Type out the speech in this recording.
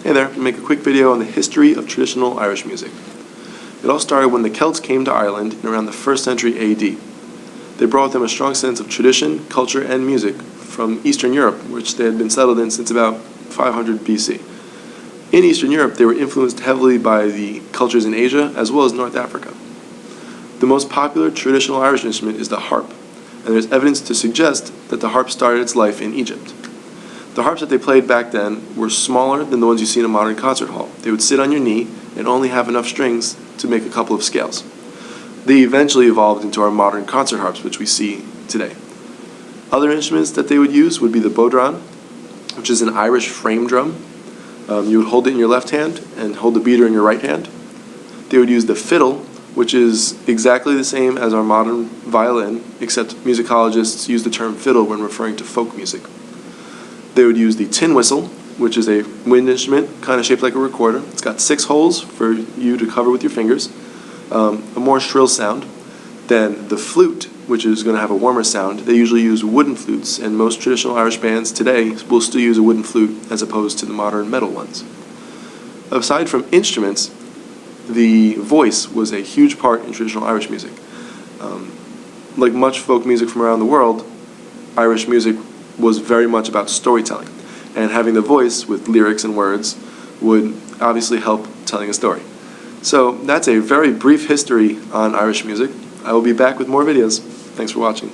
Hey there, I'm going to make a quick video on the history of traditional Irish music. It all started when the Celts came to Ireland in around the 1st century AD. They brought with them a strong sense of tradition, culture, and music from Eastern Europe, which they had been settled in since about 500 BC. In Eastern Europe, they were influenced heavily by the cultures in Asia as well as North Africa. The most popular traditional Irish instrument is the harp, and there's evidence to suggest that the harp started its life in Egypt. The harps that they played back then were smaller than the ones you see in a modern concert hall. They would sit on your knee and only have enough strings to make a couple of scales. They eventually evolved into our modern concert harps, which we see today. Other instruments that they would use would be the bodhrán, which is an Irish frame drum. You would hold it in your left hand and hold the beater in your right hand. They would use the fiddle, which is exactly the same as our modern violin, except musicologists use the term fiddle when referring to folk music. They would use the tin whistle, which is a wind instrument, kind of shaped like a recorder. It's got 6 holes for you to cover with your fingers, a more shrill sound. Then the flute, which is going to have a warmer sound. They usually use wooden flutes, and most traditional Irish bands today will still use a wooden flute as opposed to the modern metal ones. Aside from instruments, the voice was a huge part in traditional Irish music. Like much folk music from around the world, Irish music was very much about storytelling, and having the voice with lyrics and words would obviously help telling a story. So that's a very brief history on Irish music. I will be back with more videos. Thanks for watching.